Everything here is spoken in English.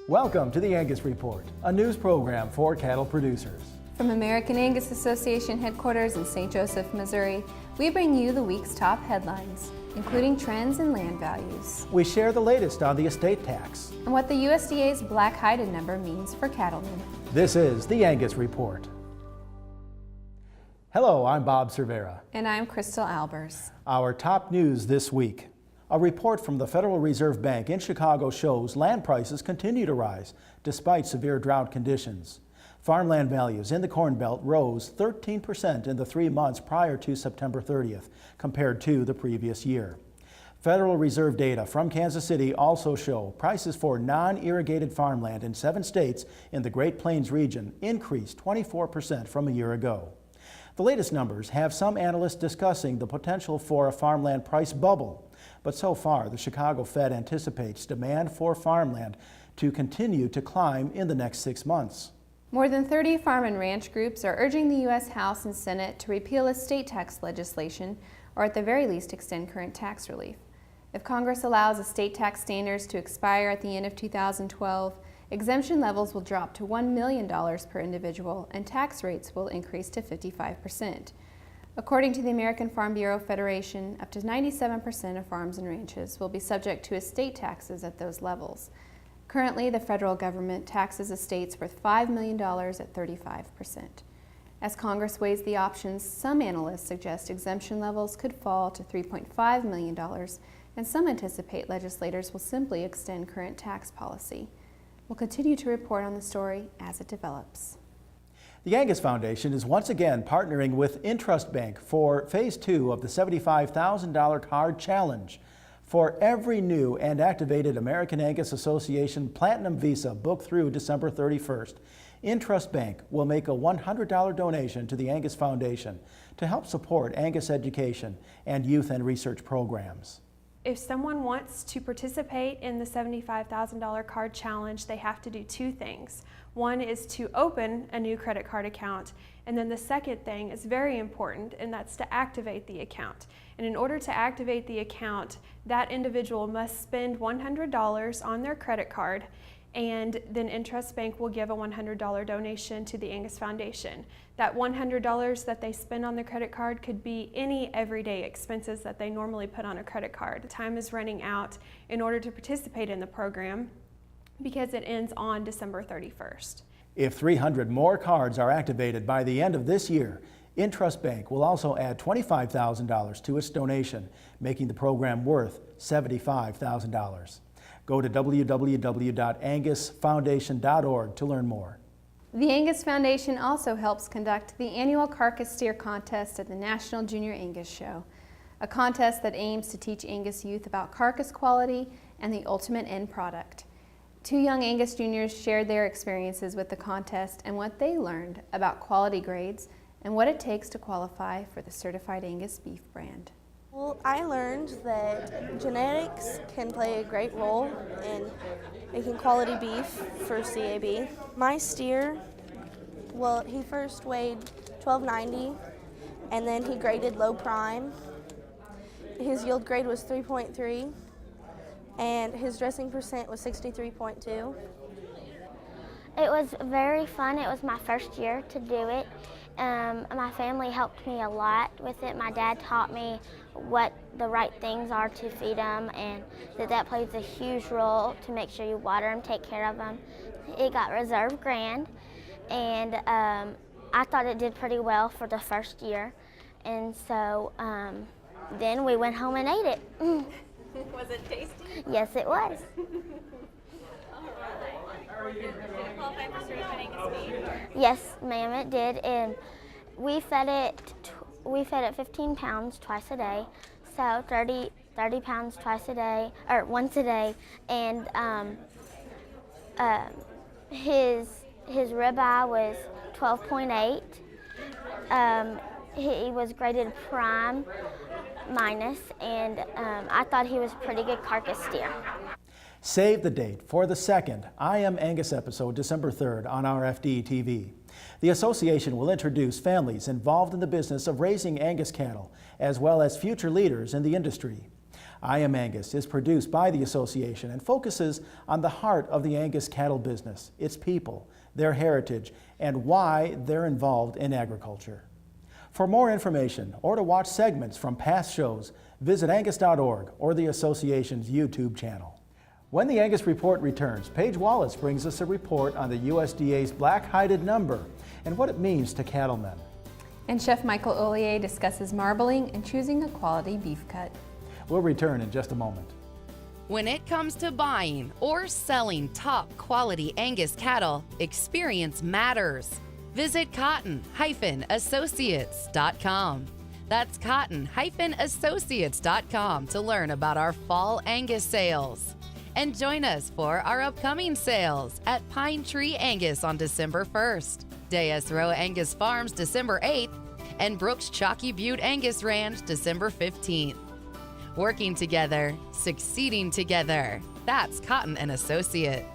Welcome to the Angus Report, a news program for cattle producers. From American Angus Association headquarters in St. Joseph, Missouri, we bring you the week's top headlines, including trends in land values. We share the latest on the estate tax And what the USDA's black hided number means for cattlemen. This is the Angus Report. Hello, I'm Bob Cervera. And I'm Crystal Albers. Our top news this week. A report from the Federal Reserve Bank in Chicago shows land prices continue to rise despite severe drought conditions. Farmland values in the Corn Belt rose 13% in the 3 months prior to September 30th, compared to the previous year. Federal Reserve data from Kansas City also show prices for non-irrigated farmland in 7 states in the Great Plains region increased 24% from a year ago. The latest numbers have some analysts discussing the potential for a farmland price bubble, but so far the Chicago Fed anticipates demand for farmland to continue to climb in the next 6 months. More than 30 farm and ranch groups are urging the U.S. House and Senate to repeal estate tax legislation, or at the very least extend current tax relief. If Congress allows estate tax standards to expire at the end of 2012, exemption levels will drop to $1 million per individual and tax rates will increase to 55%. According to the American Farm Bureau Federation, up to 97% of farms and ranches will be subject to estate taxes at those levels. Currently, the federal government taxes estates worth $5 million at 35%. As Congress weighs the options, some analysts suggest exemption levels could fall to $3.5 million, and some anticipate legislators will simply extend current tax policy. We'll continue to report on the story as it develops. The Angus Foundation is once again partnering with Intrust Bank for Phase 2 of the $75,000 card challenge. For every new and activated American Angus Association Platinum Visa booked through December 31st, Intrust Bank will make a $100 donation to the Angus Foundation to help support Angus education and youth and research programs. If someone wants to participate in the $75,000 card challenge, they have to do 2 things. One is to open a new credit card account, and then the second thing is very important, and that's to activate the account. And in order to activate the account, that individual must spend $100 on their credit card, and then Intrust Bank will give a $100 donation to the Angus Foundation. That $100 that they spend on the credit card could be any everyday expenses that they normally put on a credit card. Time is running out in order to participate in the program because it ends on December 31st. If 300 more cards are activated by the end of this year, Intrust Bank will also add $25,000 to its donation, making the program worth $75,000. Go to www.angusfoundation.org to learn more. The Angus Foundation also helps conduct the annual Carcass Steer Contest at the National Junior Angus Show, a contest that aims to teach Angus youth about carcass quality and the ultimate end product. 2 young Angus juniors shared their experiences with the contest and what they learned about quality grades and what it takes to qualify for the Certified Angus Beef brand. Well, I learned that genetics can play a great role in making quality beef for CAB. My steer, well, he first weighed 1290 and then he graded low prime. His yield grade was 3.3 and his dressing percent was 63.2. It was very fun. It was my first year to do it. My family helped me a lot with it. My dad taught me what the right things are to feed them and that plays a huge role to make sure you water them, take care of them. It got reserve grand, and I thought it did pretty well for the first year. And so then we went home and ate it. Was it tasty? Yes, it was. Did it qualify for Certified Angus Beef? Yes, ma'am, it did. And we fed it 15 pounds twice a day, so 30 pounds twice a day, or once a day. And his ribeye was 12.8. He was graded prime minus, and I thought he was a pretty good carcass steer. Save the date for the second I Am Angus episode, December 3rd on RFD TV. The association will introduce families involved in the business of raising Angus cattle, as well as future leaders in the industry. I Am Angus is produced by the association and focuses on the heart of the Angus cattle business, its people, their heritage, and why they're involved in agriculture. For more information or to watch segments from past shows, visit angus.org or the association's YouTube channel. When the Angus Report returns, Paige Wallace brings us a report on the USDA's black-hided number and what it means to cattlemen. And Chef Michael Ollier discusses marbling and choosing a quality beef cut. We'll return in just a moment. When it comes to buying or selling top quality Angus cattle, experience matters. Visit cotton-associates.com. That's cotton-associates.com to learn about our fall Angus sales. And join us for our upcoming sales at Pine Tree Angus on December 1st, Deas Row Angus Farms December 8th, and Brooks Chalky Butte Angus Ranch December 15th. Working together, succeeding together. That's Cotton & Associates.